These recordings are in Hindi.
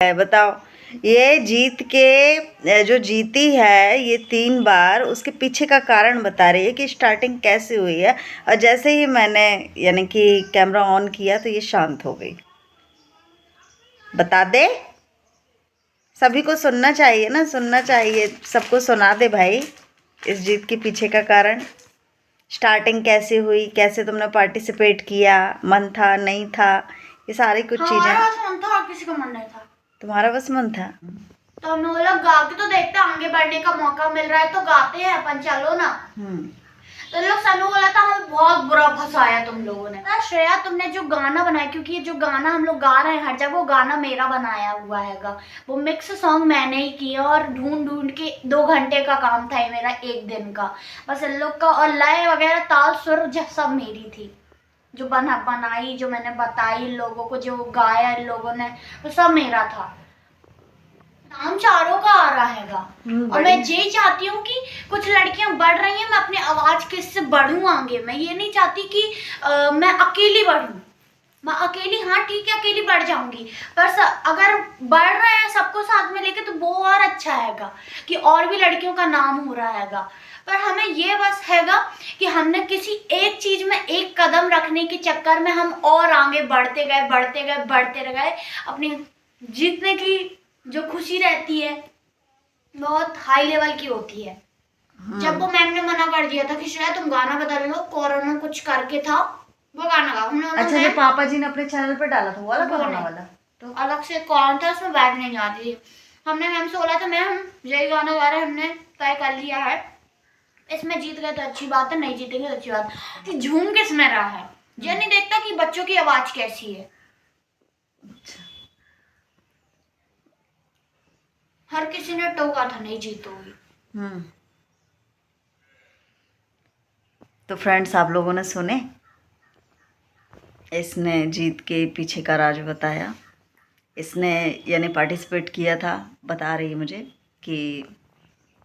बताओ, ये जीत के जो जीती है ये 3 बार, उसके पीछे का कारण बता रही है कि स्टार्टिंग कैसे हुई है। और जैसे ही मैंने यानी कि कैमरा ऑन किया तो ये शांत हो गई। बता दे, सभी को सुनना चाहिए ना, सुनना चाहिए, सबको सुना दे भाई इस जीत के पीछे का कारण। स्टार्टिंग कैसे हुई, कैसे तुमने पार्टिसिपेट किया, मन था नहीं था, ये सारी कुछ चीजें। हमारा बस मन था और किसी का मन नहीं था। तुम्हारा बस मन था, तो हमने बोला गा के तो देखते, आगे बढ़ने का मौका मिल रहा है तो गाते हैं अपन, चलो ना। तो लोग सनु बोला था हमें बहुत बुरा फंसाया तुम लोगों ने। श्रेया तुमने जो गाना बनाया, क्योंकि ये जो गाना हम लोग गा रहे हैं हर जगह, वो गाना मेरा बनाया हुआ हैगा। वो मिक्स सॉन्ग मैंने ही किया और ढूंढ ढूंढ के 2 घंटे का काम था ये मेरा, 1 दिन का बस इन लोग का। और लय वगैरह ताल सुर सब मेरी थी, जो बनाई, जो मैंने बताई इन लोगों को, जो गाया इन लोगों ने, वो सब मेरा था। नाम चारों का आ रहा हैगा। और मैं ये चाहती हूँ कि कुछ लड़कियां बढ़ रही हैं, मैं अपनी आवाज के इससे बढ़ूं आगे। मैं ये नहीं चाहती कि मैं अकेली बढ़ूं। मैं अकेली, हाँ ठीक है अकेली बढ़ जाऊंगी, पर अगर बढ़ रहे हैं सबको साथ में लेके तो वो और अच्छा हैगा कि और भी लड़कियों का नाम हो रहा हैगा। पर हमें ये बस हैगा कि हमने किसी एक चीज में एक कदम रखने के चक्कर में हम और आगे बढ़ते गए बढ़ते गए बढ़ते गए। अपनी जीतने की जो खुशी रहती है बहुत हाई लेवल की होती है। जब वो मैम ने मना कर दिया था कि श्रेया तुम गाना बता रहे हो, कोरोना कुछ करके था, वो गाना गाओ। अच्छा, जो पापा जी ने अपने चैनल पर डाला था वो वाला कोरोना वाला, तो अलग से कौन था, उसमें बैठ नहीं जाती थी। हमने मैम से बोला था मैम हम यही गाना गा रहे हैं, हमने तय कर लिया है, इसमें जीत गए तो अच्छी बात है, नहीं जीतेंगे तो अच्छी बात है। कि झूम किसमें रहा है, ये नहीं देखता कि बच्चों की आवाज कैसी है। हर किसी ने टोका था नहीं जीतोगी। तो फ्रेंड्स, आप लोगों ने सुने, इसने जीत के पीछे का राज बताया। इसने यानी पार्टिसिपेट किया था। बता रही है मुझे कि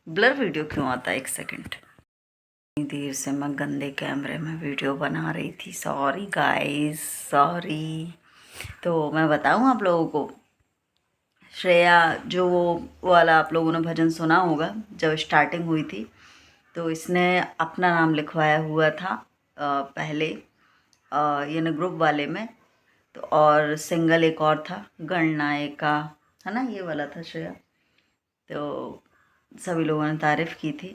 ब्लर वीडियो क्यों आता है, 1 सेकंड। इतनी देर से मैं गंदे कैमरे में वीडियो बना रही थी, सॉरी गाइस, सॉरी। तो मैं बताऊं आप लोगों को, श्रेया जो वो वाला आप लोगों ने भजन सुना होगा, जब स्टार्टिंग हुई थी तो इसने अपना नाम लिखवाया हुआ था पहले यानी ग्रुप वाले में, तो और सिंगल एक और था गणनायिका, है ना, ये वाला था श्रेया। तो सभी लोगों ने तारीफ़ की थी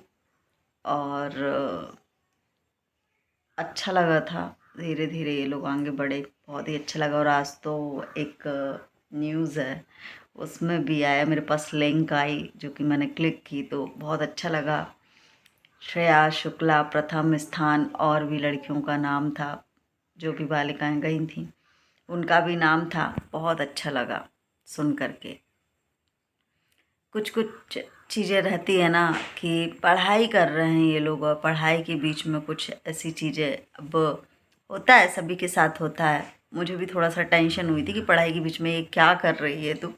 और अच्छा लगा था। धीरे धीरे ये लोग आगे बढ़े, बहुत ही अच्छा लगा। और आज तो एक न्यूज़ है उसमें भी आया, मेरे पास लिंक आई जो कि मैंने क्लिक की तो बहुत अच्छा लगा। श्रेया शुक्ला प्रथम स्थान, और भी लड़कियों का नाम था जो भी बालिकाएं गई थीं, उनका भी नाम था। बहुत अच्छा लगा सुन करके। कुछ कुछ चीज़ें रहती है ना कि पढ़ाई कर रहे हैं ये लोग और पढ़ाई के बीच में कुछ ऐसी चीज़ें, अब होता है, सभी के साथ होता है। मुझे भी थोड़ा सा टेंशन हुई थी कि पढ़ाई के बीच में ये क्या कर रही है, तो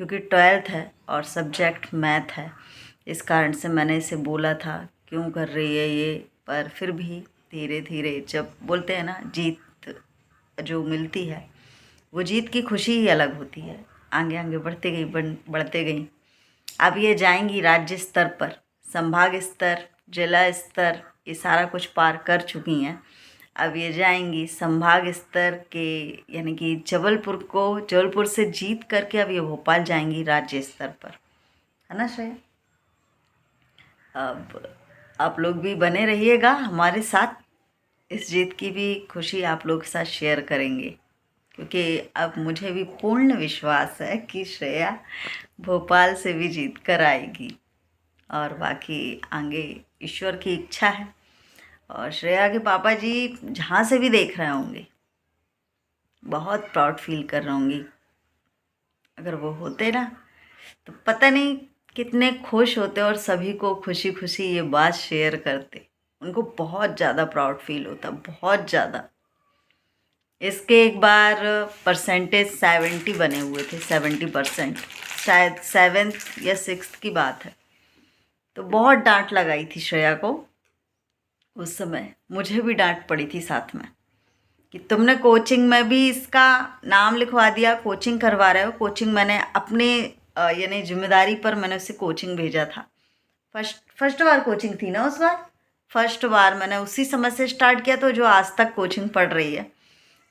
क्योंकि 12th है और सब्जेक्ट मैथ है, इस कारण से मैंने इसे बोला था क्यों कर रही है ये। पर फिर भी धीरे धीरे, जब बोलते हैं ना जीत जो मिलती है, वो जीत की खुशी ही अलग होती है। आगे आगे बढ़ते गई, बढ़ते गई। अब ये जाएंगी राज्य स्तर पर, संभाग स्तर, जिला स्तर, ये सारा कुछ पार कर चुकी हैं। अब ये जाएंगी संभाग स्तर के, यानी कि जबलपुर से जीत करके अब ये भोपाल जाएंगी राज्य स्तर पर, है ना श्रेया। अब आप लोग भी बने रहिएगा हमारे साथ, इस जीत की भी खुशी आप लोग के साथ शेयर करेंगे, क्योंकि अब मुझे भी पूर्ण विश्वास है कि श्रेया भोपाल से भी जीत कर आएगी। और बाकी आगे ईश्वर की इच्छा है। और श्रेया के पापा जी जहाँ से भी देख रहे होंगे बहुत प्राउड फील कर रहे होंगी। अगर वो होते ना तो पता नहीं कितने खुश होते और सभी को खुशी खुशी ये बात शेयर करते। उनको बहुत ज़्यादा प्राउड फील होता, बहुत ज़्यादा। इसके एक बार परसेंटेज 70 बने हुए थे, 70%, शायद 7th या 6th की बात है। तो बहुत डांट लगाई थी श्रेया को उस समय, मुझे भी डांट पड़ी थी साथ में कि तुमने कोचिंग में भी इसका नाम लिखवा दिया, कोचिंग करवा रहे हो। कोचिंग मैंने अपने यानी जिम्मेदारी पर मैंने उसे कोचिंग भेजा था। फर्स्ट बार कोचिंग थी ना उस बार, फर्स्ट बार मैंने उसी समय से स्टार्ट किया, तो जो आज तक कोचिंग पढ़ रही है।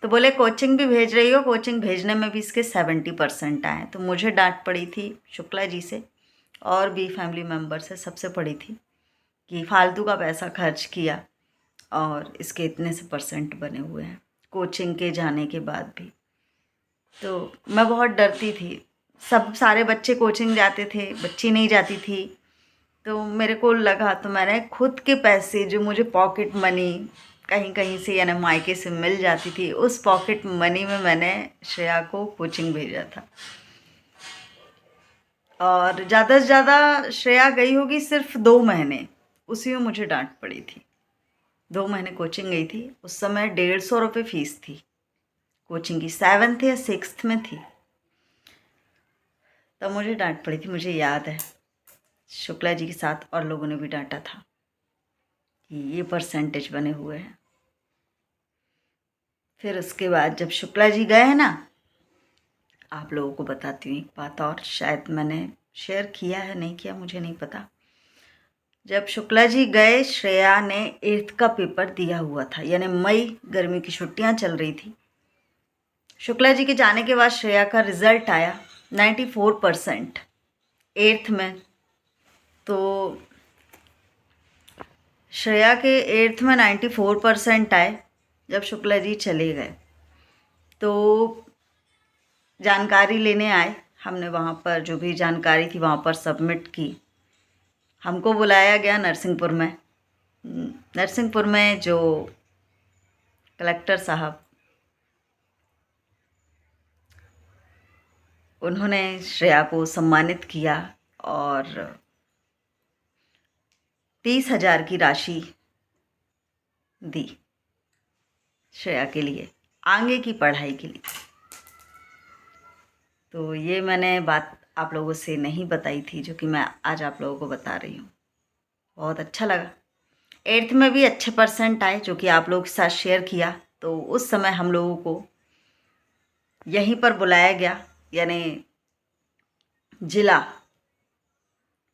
तो बोले कोचिंग भी भेज रही हो, कोचिंग भेजने में भी इसके 70% आए। तो मुझे डांट पड़ी थी शुक्ला जी से और भी फैमिली मेम्बर से, सबसे पड़ी थी कि फालतू का पैसा खर्च किया और इसके इतने से परसेंट बने हुए हैं कोचिंग के जाने के बाद भी। तो मैं बहुत डरती थी। सारे बच्चे कोचिंग जाते थे, बच्ची नहीं जाती थी। तो मेरे को लगा, तो मैंने खुद के पैसे जो मुझे पॉकेट मनी कहीं कहीं से यानी मायके से मिल जाती थी, उस पॉकेट मनी में मैंने श्रेया को कोचिंग भेजा था। और ज़्यादा से ज़्यादा श्रेया गई होगी सिर्फ 2 महीने, उसी में मुझे डांट पड़ी थी। 2 महीने कोचिंग गई थी। उस समय 150 रुपये फ़ीस थी कोचिंग की, 7th या 6th में थी। तब मुझे डांट पड़ी थी, मुझे याद है। शुक्ला जी के साथ और लोगों ने भी डांटा था कि ये परसेंटेज बने हुए हैं। फिर उसके बाद जब शुक्ला जी गए हैं ना, आप लोगों को बताती हूँ एक बात और, शायद मैंने शेयर किया है नहीं किया मुझे नहीं पता। जब शुक्ला जी गए, श्रेया ने 8th का पेपर दिया हुआ था, यानी मई, गर्मी की छुट्टियां चल रही थी। शुक्ला जी के जाने के बाद श्रेया का रिज़ल्ट आया 94% 8th में। तो श्रेया के 8th में 94% आए। जब शुक्ला जी चले गए तो जानकारी लेने आए, हमने वहाँ पर जो भी जानकारी थी वहाँ पर सबमिट की। हमको बुलाया गया नरसिंहपुर में जो कलेक्टर साहब, उन्होंने श्रेया को सम्मानित किया और 30,000 की राशि दी श्रेया के लिए, आगे की पढ़ाई के लिए। तो ये मैंने बात आप लोगों से नहीं बताई थी, जो कि मैं आज आप लोगों को बता रही हूँ। बहुत अच्छा लगा। 8th में भी अच्छे परसेंट आए, जो कि आप लोगों के साथ शेयर किया। तो उस समय हम लोगों को यहीं पर बुलाया गया, यानी जिला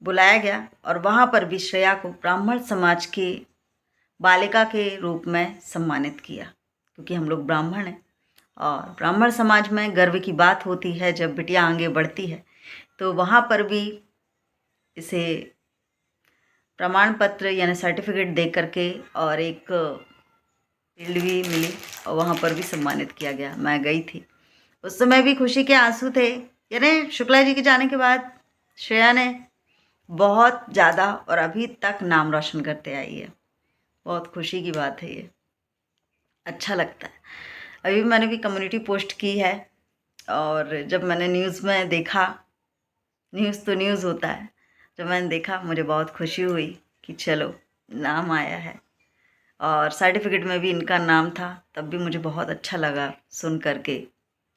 बुलाया गया, और वहाँ पर भी श्रेया को ब्राह्मण समाज के बालिका के रूप में सम्मानित किया, क्योंकि हम लोग ब्राह्मण हैं और ब्राह्मण समाज में गर्व की बात होती है जब बिटिया आगे बढ़ती है। तो वहाँ पर भी इसे प्रमाण पत्र यानी सर्टिफिकेट दे करके और एक फील्ड भी मिली और वहाँ पर भी सम्मानित किया गया। मैं गई थी, उस समय भी खुशी के आंसू थे। यानी शुक्ला जी के जाने के बाद श्रेया ने बहुत ज़्यादा और अभी तक नाम रोशन करते आई है। बहुत खुशी की बात है ये, अच्छा लगता है। अभी मैंने भी कम्युनिटी पोस्ट की है और जब मैंने न्यूज़ में देखा, न्यूज़ तो न्यूज़ होता है, जब मैंने देखा मुझे बहुत खुशी हुई कि चलो नाम आया है। और सर्टिफिकेट में भी इनका नाम था, तब भी मुझे बहुत अच्छा लगा सुन करके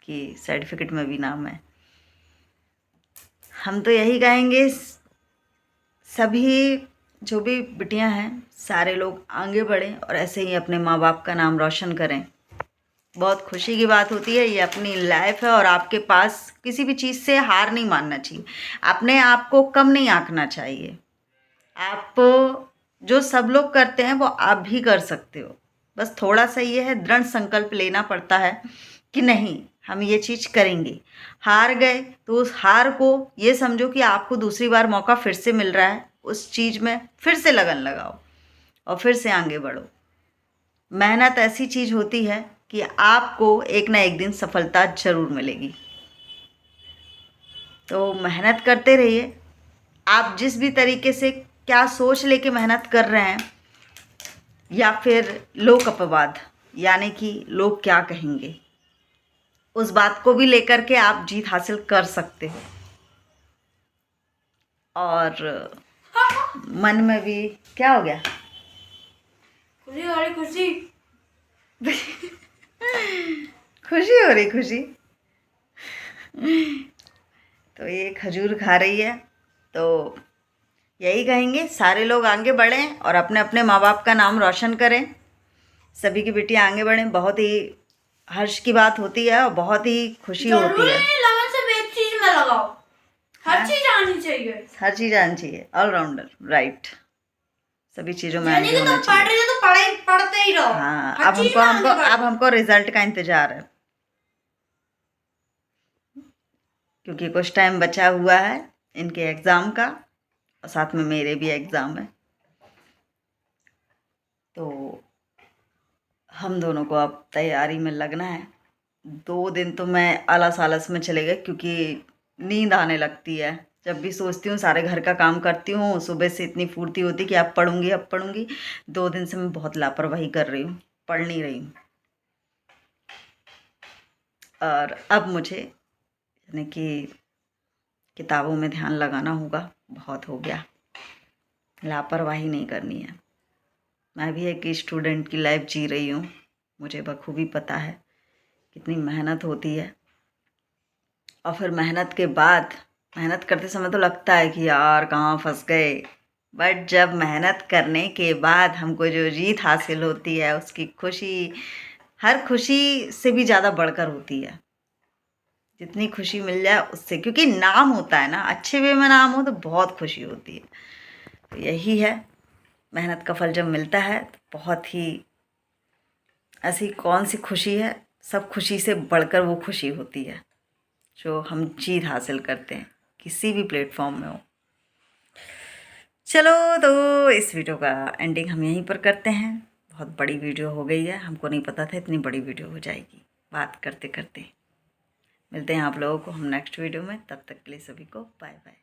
कि सर्टिफिकेट में भी नाम है। हम तो यही कहेंगे, सभी जो भी बिटियां हैं सारे लोग आगे बढ़ें और ऐसे ही अपने माँ बाप का नाम रोशन करें। बहुत खुशी की बात होती है, ये अपनी लाइफ है और आपके पास किसी भी चीज़ से हार नहीं मानना चाहिए, अपने आप को कम नहीं आंकना चाहिए। आप जो सब लोग करते हैं वो आप भी कर सकते हो, बस थोड़ा सा ये है, दृढ़ संकल्प लेना पड़ता है कि नहीं हम ये चीज़ करेंगे। हार गए तो उस हार को ये समझो कि आपको दूसरी बार मौका फिर से मिल रहा है, उस चीज़ में फिर से लगन लगाओ और फिर से आगे बढ़ो। मेहनत ऐसी चीज़ होती है कि आपको एक ना एक दिन सफलता जरूर मिलेगी। तो मेहनत करते रहिए। आप जिस भी तरीके से क्या सोच लेके मेहनत कर रहे हैं, या फिर लोक अपवाद यानी कि लोग क्या कहेंगे, उस बात को भी लेकर के आप जीत हासिल कर सकते हो। और मन में भी क्या हो गया, खुशी हो रही, खुशी खुशी हो रही, खुशी। तो ये खजूर खा रही है। तो यही कहेंगे, सारे लोग आगे बढ़ें और अपने अपने माँ बाप का नाम रोशन करें। सभी की बेटियां आगे बढ़ें। बहुत ही हर्ष की बात होती है और बहुत ही खुशी होती जरूरी है। नहीं लगन सिर्फ एक चीज में लगाओ, हर हाँ? चीज आनी चाहिए। हर चीज़ आनी चाहिए, ऑलराउंडर, राइट। सभी चीज़ों में यानी आगे कि होना तुम पढ़ चाहिए। रही हो तो पढ़ते ही रहो। हाँ, हर चीज में आगे बढ़ो। अब हमको रिजल्ट का इंतजार है, क्योंकि कुछ टाइम बचा हुआ है इनके एग्ज़ाम का और साथ में मेरे भी एग्ज़ाम है। तो हम दोनों को अब तैयारी में लगना है। 2 दिन तो मैं आलस आलस में चले गए, क्योंकि नींद आने लगती है जब भी सोचती हूँ, सारे घर का काम करती हूँ, सुबह से इतनी फुर्ती होती कि अब पढ़ूंगी अब पढ़ूंगी। 2 दिन से मैं बहुत लापरवाही कर रही हूँ, पढ़ नहीं रही हूँ। और अब मुझे यानी कि किताबों में ध्यान लगाना होगा, बहुत हो गया, लापरवाही नहीं करनी है। मैं भी एक स्टूडेंट की लाइफ जी रही हूँ, मुझे बखूबी पता है कितनी मेहनत होती है। और फिर मेहनत के बाद, मेहनत करते समय तो लगता है कि यार कहाँ फंस गए, बट जब मेहनत करने के बाद हमको जो जीत हासिल होती है, उसकी खुशी हर खुशी से भी ज़्यादा बढ़कर होती है। जितनी खुशी मिल जाए उससे, क्योंकि नाम होता है ना, अच्छे वे में नाम हो तो बहुत खुशी होती है। तो यही है, मेहनत का फल जब मिलता है तो बहुत ही, ऐसी कौन सी खुशी है, सब खुशी से बढ़कर वो खुशी होती है जो हम जीत हासिल करते हैं किसी भी प्लेटफॉर्म में हो। चलो, तो इस वीडियो का एंडिंग हम यहीं पर करते हैं। बहुत बड़ी वीडियो हो गई है, हमको नहीं पता था इतनी बड़ी वीडियो हो जाएगी बात करते करते। मिलते हैं आप लोगों को हम नेक्स्ट वीडियो में, तब तक के लिए सभी को बाय बाय।